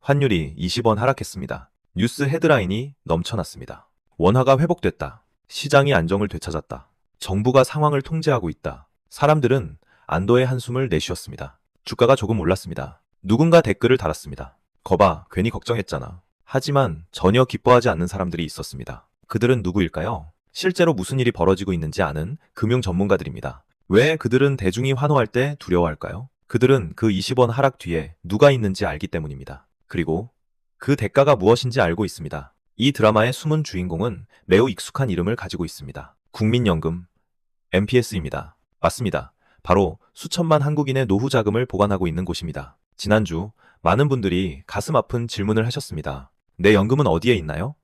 환율이 20원 하락했습니다. 뉴스 헤드라인이 넘쳐났습니다. 원화가 회복됐다. 시장이 안정을 되찾았다. 정부가 상황을 통제하고 있다. 사람들은 안도의 한숨을 내쉬었습니다. 주가가 조금 올랐습니다. 누군가 댓글을 달았습니다. 거봐, 괜히 걱정했잖아. 하지만 전혀 기뻐하지 않는 사람들이 있었습니다. 그들은 누구일까요? 실제로 무슨 일이 벌어지고 있는지 아는 금융 전문가들입니다. 왜 그들은 대중이 환호할 때 두려워할까요? 그들은 그 20원 하락 뒤에 누가 있는지 알기 때문입니다. 그리고 그 대가가 무엇인지 알고 있습니다. 이 드라마의 숨은 주인공은 매우 익숙한 이름을 가지고 있습니다. 국민연금, MPS입니다. 맞습니다. 바로 수천만 한국인의 노후 자금을 보관하고 있는 곳입니다. 지난주 많은 분들이 가슴 아픈 질문을 하셨습니다. 내 연금은 어디에 있나요?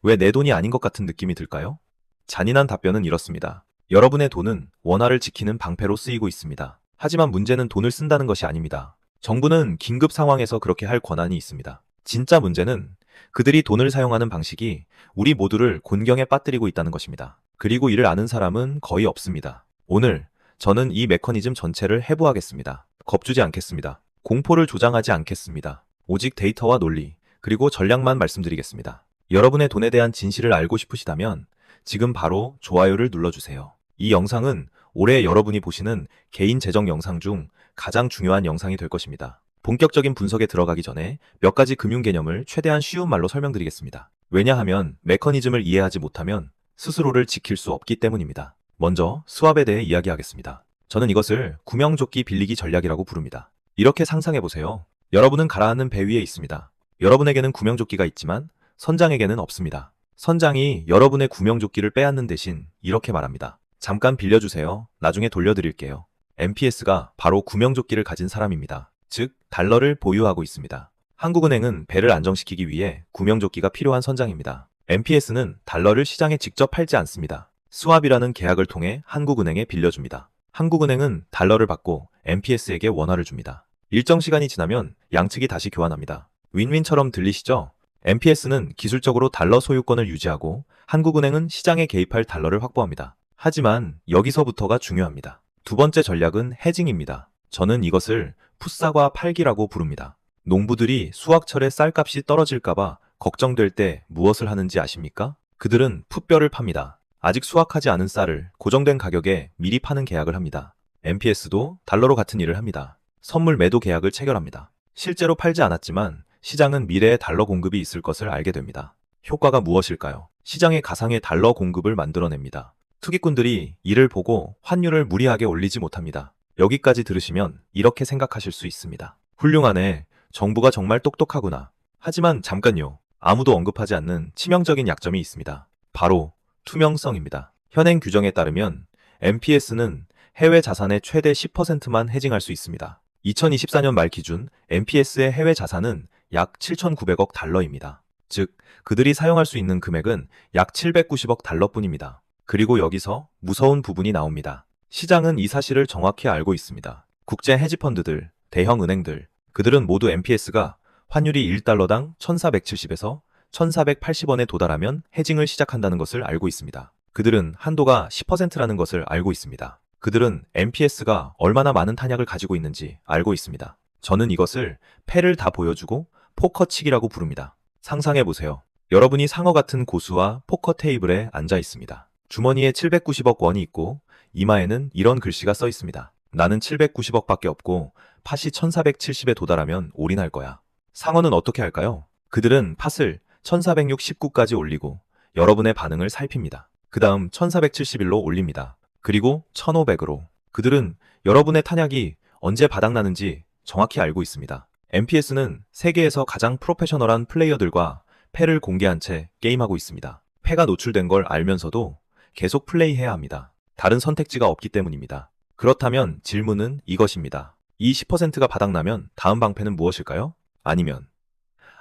왜 내 돈이 아닌 것 같은 느낌이 들까요? 잔인한 답변은 이렇습니다. 여러분의 돈은 원화를 지키는 방패로 쓰이고 있습니다. 하지만 문제는 돈을 쓴다는 것이 아닙니다. 정부는 긴급 상황에서 그렇게 할 권한이 있습니다. 진짜 문제는 그들이 돈을 사용하는 방식이 우리 모두를 곤경에 빠뜨리고 있다는 것입니다. 그리고 이를 아는 사람은 거의 없습니다. 오늘 저는 이 메커니즘 전체를 해부하겠습니다. 겁주지 않겠습니다. 공포를 조장하지 않겠습니다. 오직 데이터와 논리, 그리고 전략만 말씀드리겠습니다. 여러분의 돈에 대한 진실을 알고 싶으시다면 지금 바로 좋아요를 눌러주세요. 이 영상은 올해 여러분이 보시는 개인 재정 영상 중 가장 중요한 영상이 될 것입니다. 본격적인 분석에 들어가기 전에 몇 가지 금융 개념을 최대한 쉬운 말로 설명드리겠습니다. 왜냐하면 메커니즘을 이해하지 못하면 스스로를 지킬 수 없기 때문입니다. 먼저 스왑에 대해 이야기하겠습니다. 저는 이것을 구명조끼 빌리기 전략이라고 부릅니다. 이렇게 상상해보세요. 여러분은 가라앉는 배 위에 있습니다. 여러분에게는 구명조끼가 있지만 선장에게는 없습니다. 선장이 여러분의 구명조끼를 빼앗는 대신 이렇게 말합니다. 잠깐 빌려주세요. 나중에 돌려드릴게요. MPS가 바로 구명조끼를 가진 사람입니다. 즉, 달러를 보유하고 있습니다. 한국은행은 배를 안정시키기 위해 구명조끼가 필요한 선장입니다. MPS는 달러를 시장에 직접 팔지 않습니다. 스왑이라는 계약을 통해 한국은행에 빌려줍니다. 한국은행은 달러를 받고 MPS에게 원화를 줍니다. 일정 시간이 지나면 양측이 다시 교환합니다. 윈윈처럼 들리시죠? MPS는 기술적으로 달러 소유권을 유지하고 한국은행은 시장에 개입할 달러를 확보합니다. 하지만 여기서부터가 중요합니다. 두 번째 전략은 해징입니다. 저는 이것을 풋사과 팔기라고 부릅니다. 농부들이 수확철에 쌀값이 떨어질까봐 걱정될 때 무엇을 하는지 아십니까? 그들은 풋벼를 팝니다. 아직 수확하지 않은 쌀을 고정된 가격에 미리 파는 계약을 합니다. MPS도 달러로 같은 일을 합니다. 선물 매도 계약을 체결합니다. 실제로 팔지 않았지만 시장은 미래에 달러 공급이 있을 것을 알게 됩니다. 효과가 무엇일까요? 시장의 가상의 달러 공급을 만들어냅니다. 투기꾼들이 이를 보고 환율을 무리하게 올리지 못합니다. 여기까지 들으시면 이렇게 생각하실 수 있습니다. 훌륭하네. 정부가 정말 똑똑하구나. 하지만 잠깐요. 아무도 언급하지 않는 치명적인 약점이 있습니다. 바로 투명성입니다. 현행 규정에 따르면 MPS는 해외 자산의 최대 10%만 해징할 수 있습니다. 2024년 말 기준 MPS의 해외 자산은 약 7,900억 달러입니다. 즉, 그들이 사용할 수 있는 금액은 약 790억 달러뿐입니다. 그리고 여기서 무서운 부분이 나옵니다. 시장은 이 사실을 정확히 알고 있습니다. 국제 헤지펀드들, 대형 은행들, 그들은 모두 MPS가 환율이 1달러당 1,470에서 1,480원에 도달하면 해징을 시작한다는 것을 알고 있습니다. 그들은 한도가 10%라는 것을 알고 있습니다. 그들은 MPS가 얼마나 많은 탄약을 가지고 있는지 알고 있습니다. 저는 이것을 패를 다 보여주고 포커치기라고 부릅니다. 상상해보세요. 여러분이 상어 같은 고수와 포커 테이블에 앉아 있습니다. 주머니에 790억 원이 있고 이마에는 이런 글씨가 써 있습니다. 나는 790억밖에 없고 팥이 1470에 도달하면 올인할 거야. 상어는 어떻게 할까요? 그들은 팥을 1469까지 올리고 여러분의 반응을 살핍니다. 그 다음 1471로 올립니다. 그리고 1500으로. 그들은 여러분의 탄약이 언제 바닥나는지 정확히 알고 있습니다. MPS는 세계에서 가장 프로페셔널한 플레이어들과 패를 공개한 채 게임하고 있습니다. 패가 노출된 걸 알면서도 계속 플레이해야 합니다. 다른 선택지가 없기 때문입니다. 그렇다면 질문은 이것입니다. 이 10%가 바닥나면 다음 방패는 무엇일까요? 아니면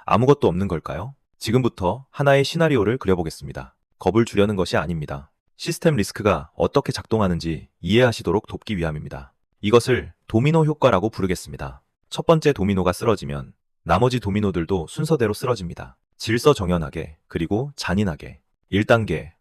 아무것도 없는 걸까요? 지금부터 하나의 시나리오를 그려보겠습니다. 겁을 주려는 것이 아닙니다. 시스템 리스크가 어떻게 작동하는지 이해하시도록 돕기 위함입니다. 이것을 도미노 효과라고 부르겠습니다. 첫 번째 도미노가 쓰러지면 나머지 도미노들도 순서대로 쓰러집니다. 질서정연하게, 그리고 잔인하게. 1단계.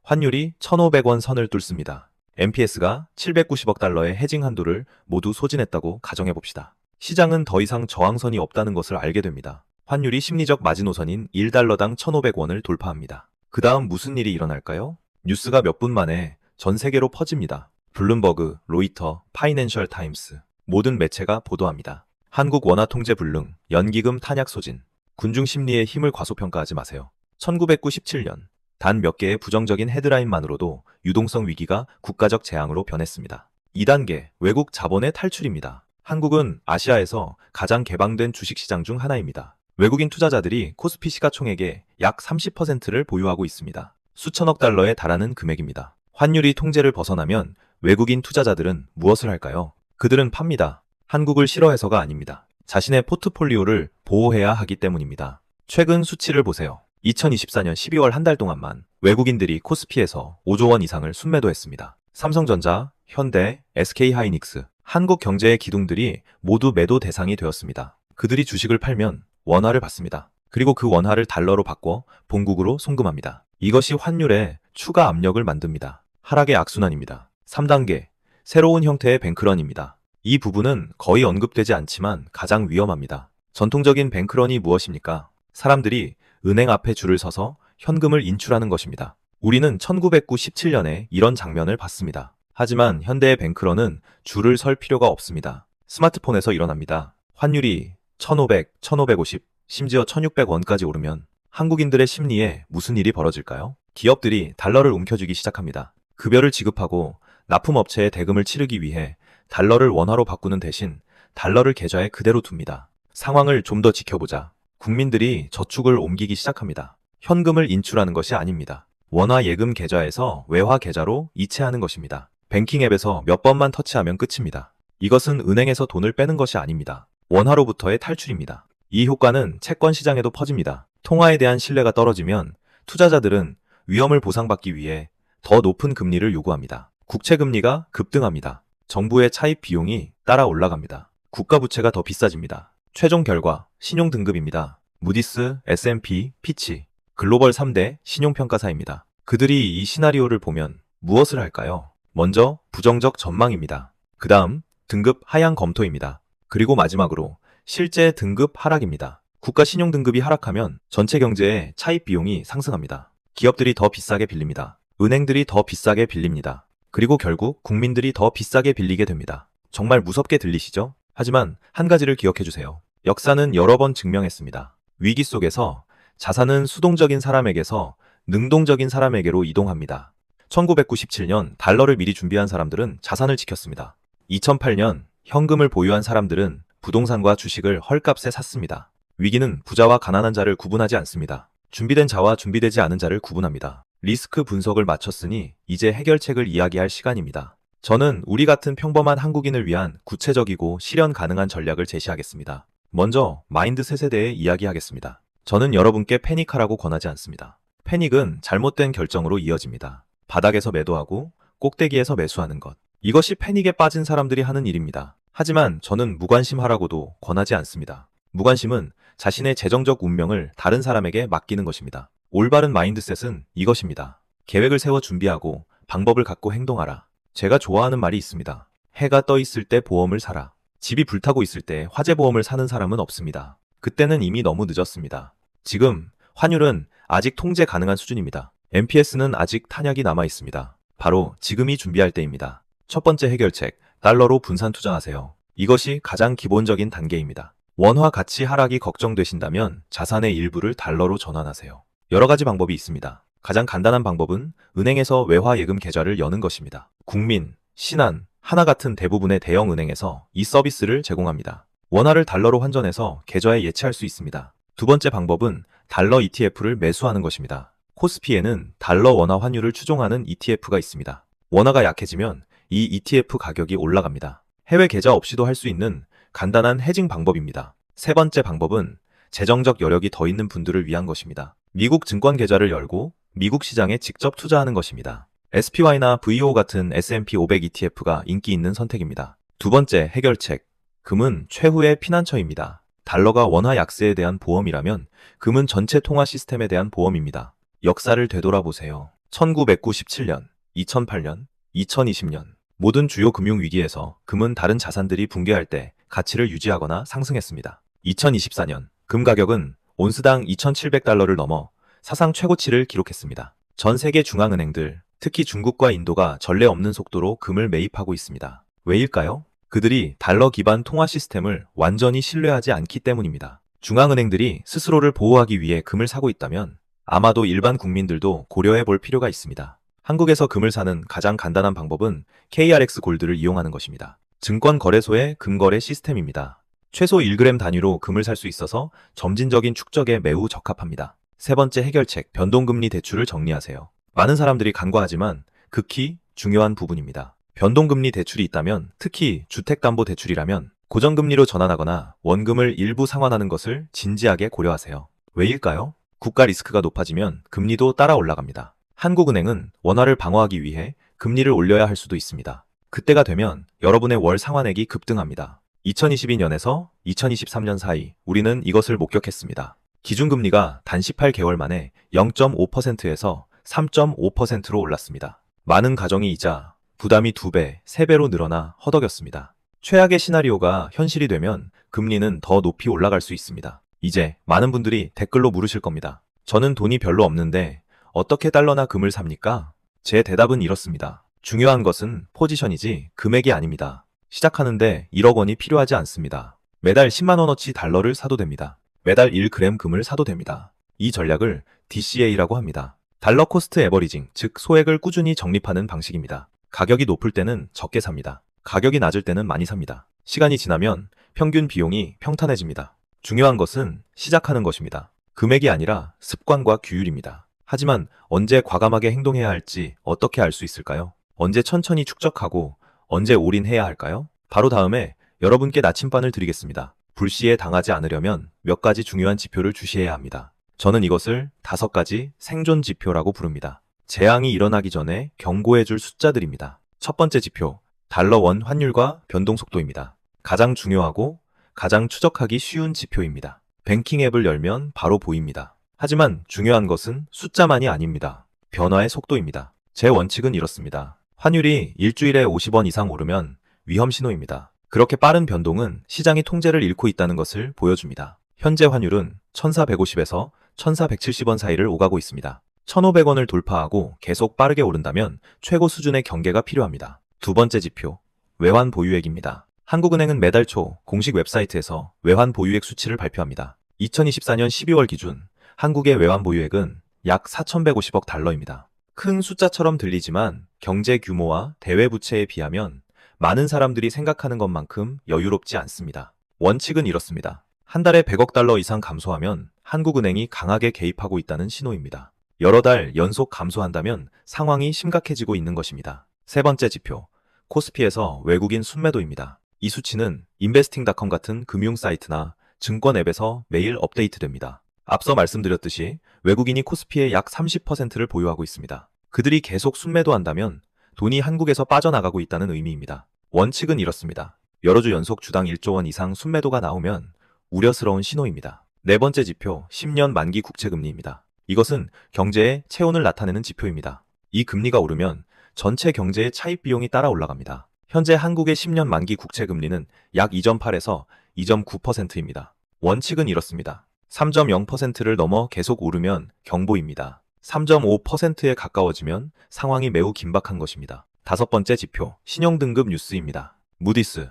환율이 1,500원 선을 뚫습니다. MPS가 790억 달러의 해징 한도를 모두 소진했다고 가정해봅시다. 시장은 더 이상 저항선이 없다는 것을 알게 됩니다. 환율이 심리적 마지노선인 1달러당 1,500원을 돌파합니다. 그 다음 무슨 일이 일어날까요? 뉴스가 몇 분 만에 전 세계로 퍼집니다. 블룸버그, 로이터, 파이낸셜 타임스 모든 매체가 보도합니다. 한국 원화 통제 불능, 연기금 탄약 소진, 군중 심리의 힘을 과소평가하지 마세요. 1997년 단 몇 개의 부정적인 헤드라인만으로도 유동성 위기가 국가적 재앙으로 변했습니다. 2단계 외국 자본의 탈출입니다. 한국은 아시아에서 가장 개방된 주식시장 중 하나입니다. 외국인 투자자들이 코스피 시가총액의 약 30%를 보유하고 있습니다. 수천억 달러에 달하는 금액입니다. 환율이 통제를 벗어나면 외국인 투자자들은 무엇을 할까요? 그들은 팝니다. 한국을 싫어해서가 아닙니다. 자신의 포트폴리오를 보호해야 하기 때문입니다. 최근 수치를 보세요. 2024년 12월 한 달 동안만 외국인들이 코스피에서 5조 원 이상을 순매도했습니다. 삼성전자, 현대, SK하이닉스, 한국 경제의 기둥들이 모두 매도 대상이 되었습니다. 그들이 주식을 팔면 원화를 받습니다. 그리고 그 원화를 달러로 바꿔 본국으로 송금합니다. 이것이 환율에 추가 압력을 만듭니다. 하락의 악순환입니다. 3단계, 새로운 형태의 뱅크런입니다. 이 부분은 거의 언급되지 않지만 가장 위험합니다. 전통적인 뱅크런이 무엇입니까? 사람들이 은행 앞에 줄을 서서 현금을 인출하는 것입니다. 우리는 1997년에 이런 장면을 봤습니다. 하지만 현대의 뱅크런은 줄을 설 필요가 없습니다. 스마트폰에서 일어납니다. 환율이 1,500, 1,550, 심지어 1,600원까지 오르면 한국인들의 심리에 무슨 일이 벌어질까요? 기업들이 달러를 움켜쥐기 시작합니다. 급여를 지급하고 납품업체에 대금을 치르기 위해 달러를 원화로 바꾸는 대신 달러를 계좌에 그대로 둡니다. 상황을 좀 더 지켜보자. 국민들이 저축을 옮기기 시작합니다. 현금을 인출하는 것이 아닙니다. 원화 예금 계좌에서 외화 계좌로 이체하는 것입니다. 뱅킹 앱에서 몇 번만 터치하면 끝입니다. 이것은 은행에서 돈을 빼는 것이 아닙니다. 원화로부터의 탈출입니다. 이 효과는 채권 시장에도 퍼집니다. 통화에 대한 신뢰가 떨어지면 투자자들은 위험을 보상받기 위해 더 높은 금리를 요구합니다. 국채 금리가 급등합니다. 정부의 차입 비용이 따라 올라갑니다. 국가 부채가 더 비싸집니다. 최종 결과 신용 등급입니다. 무디스, S&P, 피치, 글로벌 3대 신용평가사입니다. 그들이 이 시나리오를 보면 무엇을 할까요? 먼저 부정적 전망입니다. 그 다음 등급 하향 검토입니다. 그리고 마지막으로 실제 등급 하락입니다. 국가 신용 등급이 하락하면 전체 경제의 차입 비용이 상승합니다. 기업들이 더 비싸게 빌립니다. 은행들이 더 비싸게 빌립니다. 그리고 결국 국민들이 더 비싸게 빌리게 됩니다. 정말 무섭게 들리시죠? 하지만 한 가지를 기억해 주세요. 역사는 여러 번 증명했습니다. 위기 속에서 자산은 수동적인 사람에게서 능동적인 사람에게로 이동합니다. 1997년 달러를 미리 준비한 사람들은 자산을 지켰습니다. 2008년 현금을 보유한 사람들은 부동산과 주식을 헐값에 샀습니다. 위기는 부자와 가난한 자를 구분하지 않습니다. 준비된 자와 준비되지 않은 자를 구분합니다. 리스크 분석을 마쳤으니 이제 해결책을 이야기할 시간입니다. 저는 우리 같은 평범한 한국인을 위한 구체적이고 실현 가능한 전략을 제시하겠습니다. 먼저 마인드셋에 대해 이야기하겠습니다. 저는 여러분께 패닉하라고 권하지 않습니다. 패닉은 잘못된 결정으로 이어집니다. 바닥에서 매도하고 꼭대기에서 매수하는 것. 이것이 패닉에 빠진 사람들이 하는 일입니다. 하지만 저는 무관심하라고도 권하지 않습니다. 무관심은 자신의 재정적 운명을 다른 사람에게 맡기는 것입니다. 올바른 마인드셋은 이것입니다. 계획을 세워 준비하고 방법을 갖고 행동하라. 제가 좋아하는 말이 있습니다. 해가 떠 있을 때 보험을 사라. 집이 불타고 있을 때 화재보험을 사는 사람은 없습니다. 그때는 이미 너무 늦었습니다. 지금 환율은 아직 통제 가능한 수준입니다. MPS는 아직 탄약이 남아 있습니다. 바로 지금이 준비할 때입니다. 첫 번째 해결책, 달러로 분산 투자하세요. 이것이 가장 기본적인 단계입니다. 원화 가치 하락이 걱정되신다면 자산의 일부를 달러로 전환하세요. 여러 가지 방법이 있습니다. 가장 간단한 방법은 은행에서 외화 예금 계좌를 여는 것입니다. 국민, 신한, 하나 같은 대부분의 대형 은행에서 이 서비스를 제공합니다. 원화를 달러로 환전해서 계좌에 예치할 수 있습니다. 두 번째 방법은 달러 ETF를 매수하는 것입니다. 코스피에는 달러 원화 환율을 추종하는 ETF가 있습니다. 원화가 약해지면 이 ETF 가격이 올라갑니다. 해외 계좌 없이도 할 수 있는 간단한 헤징 방법입니다. 세 번째 방법은 재정적 여력이 더 있는 분들을 위한 것입니다. 미국 증권 계좌를 열고 미국 시장에 직접 투자하는 것입니다. SPY나 VO 같은 S&P 500 ETF가 인기 있는 선택입니다. 두 번째 해결책, 금은 최후의 피난처입니다. 달러가 원화 약세에 대한 보험이라면 금은 전체 통화 시스템에 대한 보험입니다. 역사를 되돌아보세요. 1997년, 2008년, 2020년 모든 주요 금융위기에서 금은 다른 자산들이 붕괴할 때 가치를 유지하거나 상승했습니다. 2024년 금 가격은 온스당 2,700달러를 넘어 사상 최고치를 기록했습니다. 전 세계 중앙은행들, 특히 중국과 인도가 전례 없는 속도로 금을 매입하고 있습니다. 왜일까요? 그들이 달러 기반 통화 시스템을 완전히 신뢰하지 않기 때문입니다. 중앙은행들이 스스로를 보호하기 위해 금을 사고 있다면 아마도 일반 국민들도 고려해 볼 필요가 있습니다. 한국에서 금을 사는 가장 간단한 방법은 KRX 골드를 이용하는 것입니다. 증권거래소의 금거래 시스템입니다. 최소 1g 단위로 금을 살 수 있어서 점진적인 축적에 매우 적합합니다. 세 번째 해결책, 변동금리 대출을 정리하세요. 많은 사람들이 간과하지만 극히 중요한 부분입니다. 변동금리 대출이 있다면, 특히 주택담보대출이라면 고정금리로 전환하거나 원금을 일부 상환하는 것을 진지하게 고려하세요. 왜일까요? 국가 리스크가 높아지면 금리도 따라 올라갑니다. 한국은행은 원화를 방어하기 위해 금리를 올려야 할 수도 있습니다. 그때가 되면 여러분의 월 상환액이 급등합니다. 2022년에서 2023년 사이 우리는 이것을 목격했습니다. 기준금리가 단 18개월 만에 0.5%에서 3.5%로 올랐습니다. 많은 가정이 이자 부담이 2배, 3배로 늘어나 허덕였습니다. 최악의 시나리오가 현실이 되면 금리는 더 높이 올라갈 수 있습니다. 이제 많은 분들이 댓글로 물으실 겁니다. 저는 돈이 별로 없는데 어떻게 달러나 금을 삽니까? 제 대답은 이렇습니다. 중요한 것은 포지션이지 금액이 아닙니다. 시작하는데 1억 원이 필요하지 않습니다. 매달 10만 원어치 달러를 사도 됩니다. 매달 1g 금을 사도 됩니다. 이 전략을 DCA라고 합니다. 달러 코스트 에버리징, 즉 소액을 꾸준히 적립하는 방식입니다. 가격이 높을 때는 적게 삽니다. 가격이 낮을 때는 많이 삽니다. 시간이 지나면 평균 비용이 평탄해집니다. 중요한 것은 시작하는 것입니다. 금액이 아니라 습관과 규율입니다. 하지만 언제 과감하게 행동해야 할지 어떻게 알 수 있을까요? 언제 천천히 축적하고 언제 올인해야 할까요? 바로 다음에 여러분께 나침반을 드리겠습니다. 불시에 당하지 않으려면 몇 가지 중요한 지표를 주시해야 합니다. 저는 이것을 5가지 생존 지표라고 부릅니다. 재앙이 일어나기 전에 경고해줄 숫자들입니다. 첫 번째 지표, 달러 원 환율과 변동 속도입니다. 가장 중요하고 가장 추적하기 쉬운 지표입니다. 뱅킹 앱을 열면 바로 보입니다. 하지만 중요한 것은 숫자만이 아닙니다. 변화의 속도입니다. 제 원칙은 이렇습니다. 환율이 일주일에 50원 이상 오르면 위험 신호입니다. 그렇게 빠른 변동은 시장이 통제를 잃고 있다는 것을 보여줍니다. 현재 환율은 1,450에서 1,470원 사이를 오가고 있습니다. 1,500원을 돌파하고 계속 빠르게 오른다면 최고 수준의 경계가 필요합니다. 두 번째 지표, 외환 보유액입니다. 한국은행은 매달 초 공식 웹사이트에서 외환 보유액 수치를 발표합니다. 2024년 12월 기준 한국의 외환 보유액은 약 4,150억 달러입니다. 큰 숫자처럼 들리지만 경제 규모와 대외 부채에 비하면 많은 사람들이 생각하는 것만큼 여유롭지 않습니다. 원칙은 이렇습니다. 한 달에 100억 달러 이상 감소하면 한국은행이 강하게 개입하고 있다는 신호입니다. 여러 달 연속 감소한다면 상황이 심각해지고 있는 것입니다. 세 번째 지표, 코스피에서 외국인 순매도입니다. 이 수치는 인베스팅닷컴 같은 금융 사이트나 증권 앱에서 매일 업데이트됩니다. 앞서 말씀드렸듯이 외국인이 코스피의 약 30%를 보유하고 있습니다. 그들이 계속 순매도한다면 돈이 한국에서 빠져나가고 있다는 의미입니다. 원칙은 이렇습니다. 여러 주 연속 주당 1조 원 이상 순매도가 나오면 우려스러운 신호입니다. 네 번째 지표, 10년 만기 국채금리입니다. 이것은 경제의 체온을 나타내는 지표입니다. 이 금리가 오르면 전체 경제의 차입 비용이 따라 올라갑니다. 현재 한국의 10년 만기 국채금리는 약 2.8에서 2.9%입니다. 원칙은 이렇습니다. 3.0%를 넘어 계속 오르면 경보입니다. 3.5%에 가까워지면 상황이 매우 긴박한 것입니다. 다섯 번째 지표, 신용등급 뉴스입니다. 무디스,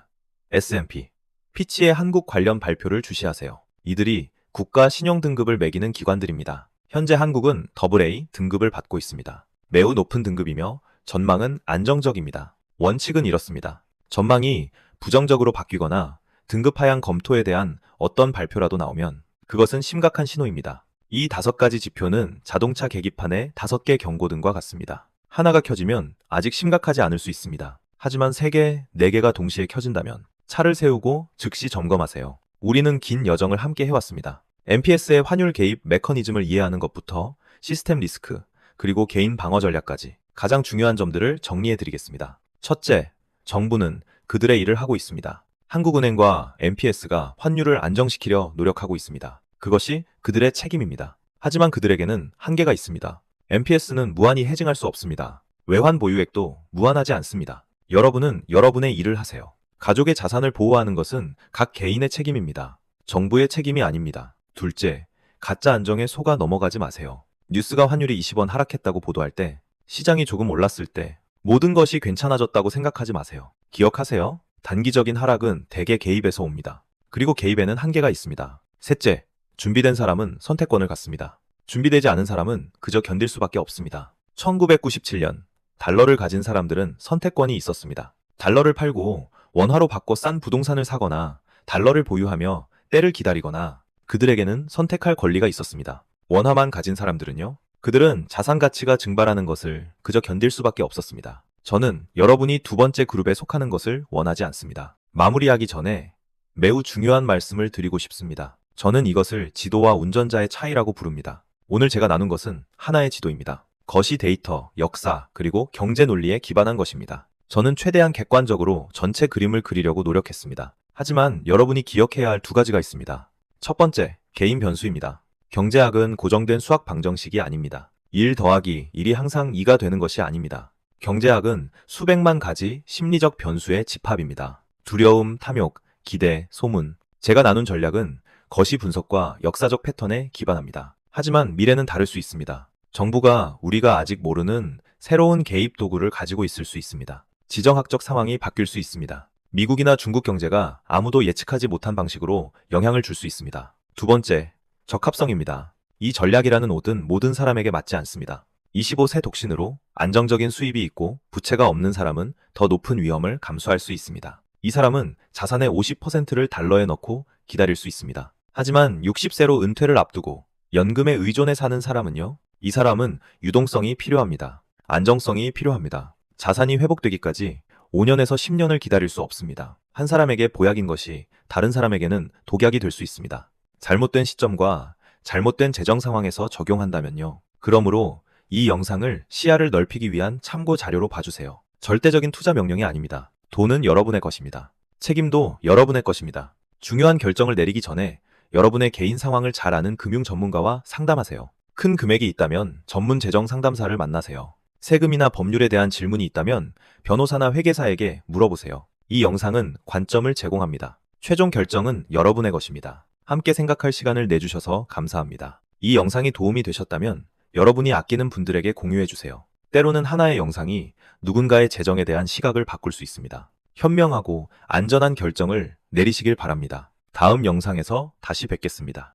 S&P, 피치의 한국 관련 발표를 주시하세요. 이들이 국가 신용등급을 매기는 기관들입니다. 현재 한국은 AA 등급을 받고 있습니다. 매우 높은 등급이며 전망은 안정적입니다. 원칙은 이렇습니다. 전망이 부정적으로 바뀌거나 등급 하향 검토에 대한 어떤 발표라도 나오면 그것은 심각한 신호입니다. 이 5가지 지표는 자동차 계기판의 5개 경고등과 같습니다. 하나가 켜지면 아직 심각하지 않을 수 있습니다. 하지만 3개, 4개가 동시에 켜진다면 차를 세우고 즉시 점검하세요. 우리는 긴 여정을 함께 해왔습니다. MPS의 환율 개입 메커니즘을 이해하는 것부터 시스템 리스크, 그리고 개인 방어 전략까지 가장 중요한 점들을 정리해드리겠습니다. 첫째, 정부는 그들의 일을 하고 있습니다. 한국은행과 MPS가 환율을 안정시키려 노력하고 있습니다. 그것이 그들의 책임입니다. 하지만 그들에게는 한계가 있습니다. MPS는 무한히 해징할 수 없습니다. 외환 보유액도 무한하지 않습니다. 여러분은 여러분의 일을 하세요. 가족의 자산을 보호하는 것은 각 개인의 책임입니다. 정부의 책임이 아닙니다. 둘째, 가짜 안정에 속아 넘어가지 마세요. 뉴스가 환율이 20원 하락했다고 보도할 때, 시장이 조금 올랐을 때, 모든 것이 괜찮아졌다고 생각하지 마세요. 기억하세요. 단기적인 하락은 대개 개입에서 옵니다. 그리고 개입에는 한계가 있습니다. 셋째, 준비된 사람은 선택권을 갖습니다. 준비되지 않은 사람은 그저 견딜 수밖에 없습니다. 1997년, 달러를 가진 사람들은 선택권이 있었습니다. 달러를 팔고 원화로 바꿔 싼 부동산을 사거나 달러를 보유하며 때를 기다리거나 그들에게는 선택할 권리가 있었습니다. 원화만 가진 사람들은요? 그들은 자산 가치가 증발하는 것을 그저 견딜 수밖에 없었습니다. 저는 여러분이 두 번째 그룹에 속하는 것을 원하지 않습니다. 마무리하기 전에 매우 중요한 말씀을 드리고 싶습니다. 저는 이것을 지도와 운전자의 차이라고 부릅니다. 오늘 제가 나눈 것은 하나의 지도입니다. 것이 데이터, 역사, 그리고 경제 논리에 기반한 것입니다. 저는 최대한 객관적으로 전체 그림을 그리려고 노력했습니다. 하지만 여러분이 기억해야 할 두 가지가 있습니다. 첫 번째, 개인 변수입니다. 경제학은 고정된 수학 방정식이 아닙니다. 1 더하기 1이 항상 2가 되는 것이 아닙니다. 경제학은 수백만 가지 심리적 변수의 집합입니다. 두려움, 탐욕, 기대, 소문. 제가 나눈 전략은 거시 분석과 역사적 패턴에 기반합니다. 하지만 미래는 다를 수 있습니다. 정부가 우리가 아직 모르는 새로운 개입 도구를 가지고 있을 수 있습니다. 지정학적 상황이 바뀔 수 있습니다. 미국이나 중국 경제가 아무도 예측하지 못한 방식으로 영향을 줄 수 있습니다. 두 번째, 적합성입니다. 이 전략이라는 옷은 모든 사람에게 맞지 않습니다. 25세 독신으로 안정적인 수입이 있고 부채가 없는 사람은 더 높은 위험을 감수할 수 있습니다. 이 사람은 자산의 50%를 달러에 넣고 기다릴 수 있습니다. 하지만 60세로 은퇴를 앞두고 연금에 의존해 사는 사람은요? 이 사람은 유동성이 필요합니다. 안정성이 필요합니다. 자산이 회복되기까지 5년에서 10년을 기다릴 수 없습니다. 한 사람에게 보약인 것이 다른 사람에게는 독약이 될 수 있습니다. 잘못된 시점과 잘못된 재정 상황에서 적용한다면요. 그러므로 이 영상을 시야를 넓히기 위한 참고 자료로 봐주세요. 절대적인 투자 명령이 아닙니다. 돈은 여러분의 것입니다. 책임도 여러분의 것입니다. 중요한 결정을 내리기 전에 여러분의 개인 상황을 잘 아는 금융 전문가와 상담하세요. 큰 금액이 있다면 전문 재정 상담사를 만나세요. 세금이나 법률에 대한 질문이 있다면 변호사나 회계사에게 물어보세요. 이 영상은 관점을 제공합니다. 최종 결정은 여러분의 것입니다. 함께 생각할 시간을 내주셔서 감사합니다. 이 영상이 도움이 되셨다면 여러분이 아끼는 분들에게 공유해주세요. 때로는 하나의 영상이 누군가의 재정에 대한 시각을 바꿀 수 있습니다. 현명하고 안전한 결정을 내리시길 바랍니다. 다음 영상에서 다시 뵙겠습니다.